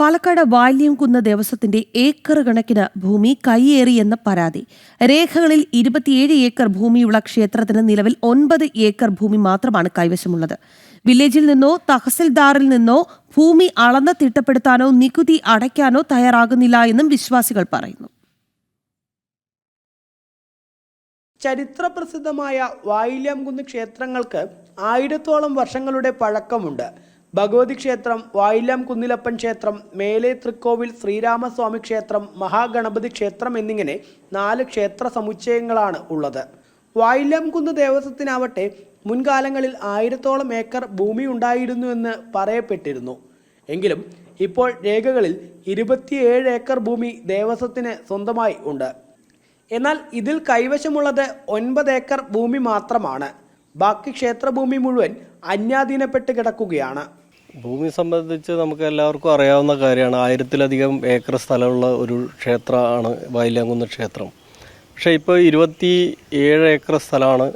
Palakkad വാല്യംകുന്ന് ദേവസ്വത്തിന്റെ acre കണക്കിന് ഭൂമി കൈയേറിയെന്ന പരാതി. രേഖകളിൽ 27 ഏക്കർ ഭൂമിയുള്ള ക്ഷേത്രത്തിന് നിലവിൽ 9 ഏക്കർ ഭൂമി മാത്രമാണ് കൈവശമുള്ളത്. വില്ലേജിൽ നിന്നോ തഹസിൽദാറിൽ നിന്നോ ഭൂമി അളന്ന് തിട്ടപ്പെടുത്താനോ നികുതി അടയ്ക്കാനോ തയ്യാറാകുന്നില്ല എന്നും വിശ്വാസികൾ പറയുന്നു. ചരിത്രപ്രസിദ്ധമായ വായില്യാംകുന്ന് ക്ഷേത്രങ്ങൾക്ക് 1000ഓളം വർഷങ്ങളുടെ പഴക്കമുണ്ട്. ഭഗവതി ക്ഷേത്രം, വായില്യം കുന്നിലപ്പൻ ക്ഷേത്രം, മേലെ തൃക്കോവിൽ ശ്രീരാമസ്വാമി ക്ഷേത്രം, മഹാഗണപതി ക്ഷേത്രം എന്നിങ്ങനെ 4 ക്ഷേത്ര സമുച്ചയങ്ങളാണ് ഉള്ളത്. വായില്യാംകുന്ന് ദേവസ്വത്തിനാവട്ടെ മുൻകാലങ്ങളിൽ 1000ഓളം ഏക്കർ ഭൂമി ഉണ്ടായിരുന്നുവെന്ന് പറയപ്പെട്ടിരുന്നു. എങ്കിലും ഇപ്പോൾ രേഖകളിൽ 27 ഏക്കർ ഭൂമി ദേവസ്വത്തിന് സ്വന്തമായി ഉണ്ട്. എന്നാൽ ഇതിൽ കൈവശമുള്ളത് 9 ഏക്കർ ഭൂമി മാത്രമാണ്. ബാക്കി ക്ഷേത്രഭൂമി മുഴുവൻ അന്യാധീനപ്പെട്ട് കിടക്കുകയാണ്. ഭൂമി സംബന്ധിച്ച് നമുക്ക് എല്ലാവർക്കും അറിയാവുന്ന കാര്യമാണ്. 1000-ലധികം ഏക്കർ സ്ഥലമുള്ള ഒരു ക്ഷേത്രമാണ് വായില്യാംകുന്ന് ക്ഷേത്രം. പക്ഷേ ഇപ്പോൾ 27 ഏക്കർ സ്ഥലമാണ്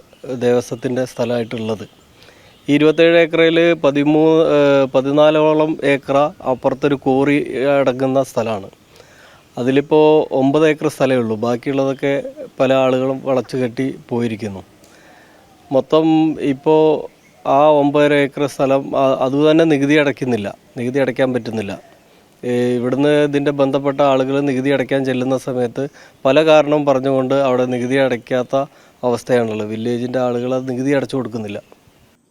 ദേവസ്വത്തിൻ്റെ സ്ഥലമായിട്ടുള്ളത്. ഈ 27 ഏക്കറിൽ 14ഓളം ഏക്കർ അപ്പുറത്തൊരു കോറി അടങ്ങുന്ന സ്ഥലമാണ്. അതിലിപ്പോൾ 9 ഏക്കർ സ്ഥലമേ ഉള്ളൂ. ബാക്കിയുള്ളതൊക്കെ പല ആളുകളും വളച്ചു കെട്ടി പോയിരിക്കുന്നു. മൊത്തം ഇപ്പോൾ ആ 9 ഏക്കർ സ്ഥലം അതുതന്നെ നികുതി അടയ്ക്കാൻ പറ്റുന്നില്ല. ഇവിടുന്ന് ഇതിൻ്റെ ബന്ധപ്പെട്ട ആളുകൾ നികുതി അടയ്ക്കാൻ ചെല്ലുന്ന സമയത്ത് പല കാരണവും പറഞ്ഞുകൊണ്ട് അവിടെ നികുതി അടയ്ക്കാത്ത അവസ്ഥയാണുള്ളത്. വില്ലേജിൻ്റെ ആളുകൾ അത് നികുതി അടച്ചു കൊടുക്കുന്നില്ല.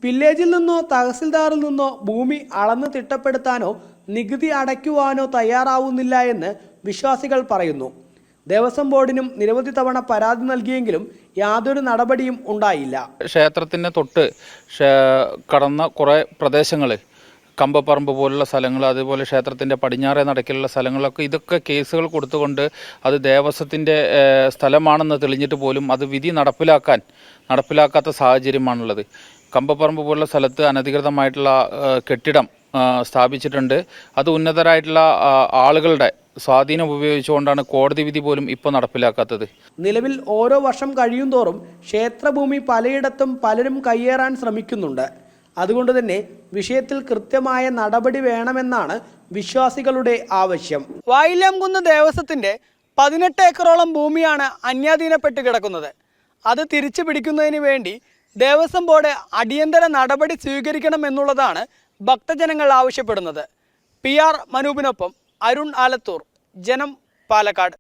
വില്ലേജിൽ നിന്നോ തഹസിൽദാറിൽ നിന്നോ ഭൂമി അളന്ന് തിട്ടപ്പെടുത്താനോ നികുതി അടയ്ക്കുവാനോ തയ്യാറാവുന്നില്ല എന്ന് വിശ്വാസികൾ പറയുന്നു. ദേവസ്വം ബോർഡിനും നിരവധി തവണ പരാതി നൽകിയെങ്കിലും യാതൊരു നടപടിയും ഉണ്ടായില്ല. ക്ഷേത്രത്തിന് തൊട്ട് കടന്ന കുറേ പ്രദേശങ്ങൾ, കമ്പപ്പറമ്പ് പോലുള്ള സ്ഥലങ്ങൾ, അതുപോലെ ക്ഷേത്രത്തിൻ്റെ പടിഞ്ഞാറേ നടക്കിലുള്ള സ്ഥലങ്ങളൊക്കെ ഇതൊക്കെ കേസുകൾ കൊടുത്തുകൊണ്ട് അത് ദേവസ്വത്തിൻ്റെ സ്ഥലമാണെന്ന് തെളിഞ്ഞിട്ട് പോലും അത് വിധി നടപ്പിലാക്കാത്ത സാഹചര്യമാണുള്ളത്. കമ്പപ്പറമ്പ് പോലുള്ള സ്ഥലത്ത് അനധികൃതമായിട്ടുള്ള കെട്ടിടം സ്ഥാപിച്ചിട്ടുണ്ട്. അത് ഉന്നതരായിട്ടുള്ള ആളുകളുടെ സ്വാധീനം ഉപയോഗിച്ചുകൊണ്ടാണ് കോടതി വിധി പോലും ഇപ്പോൾ നടപ്പിലാക്കാത്തത്. നിലവിൽ ഓരോ വർഷം കഴിയും തോറും ക്ഷേത്രഭൂമി പലയിടത്തും പലരും കയ്യേറാൻ ശ്രമിക്കുന്നുണ്ട്. അതുകൊണ്ട് തന്നെ വിഷയത്തിൽ കൃത്യമായ നടപടി വേണമെന്നാണ് വിശ്വാസികളുടെ ആവശ്യം. വായില്യാംകുന്ന് ദേവസ്വത്തിന്റെ 18 ഏക്കറോളം ഭൂമിയാണ് അന്യാധീനപ്പെട്ട് കിടക്കുന്നത്. അത് തിരിച്ചു പിടിക്കുന്നതിന് വേണ്ടി ദേവസ്വം ബോർഡ് അടിയന്തര നടപടി സ്വീകരിക്കണമെന്നുള്ളതാണ് ഭക്തജനങ്ങൾ ആവശ്യപ്പെടുന്നത്. PR മനൂപിനൊപ്പം അരുൺ ആലത്തൂർ, ജനം, പാലക്കാട്.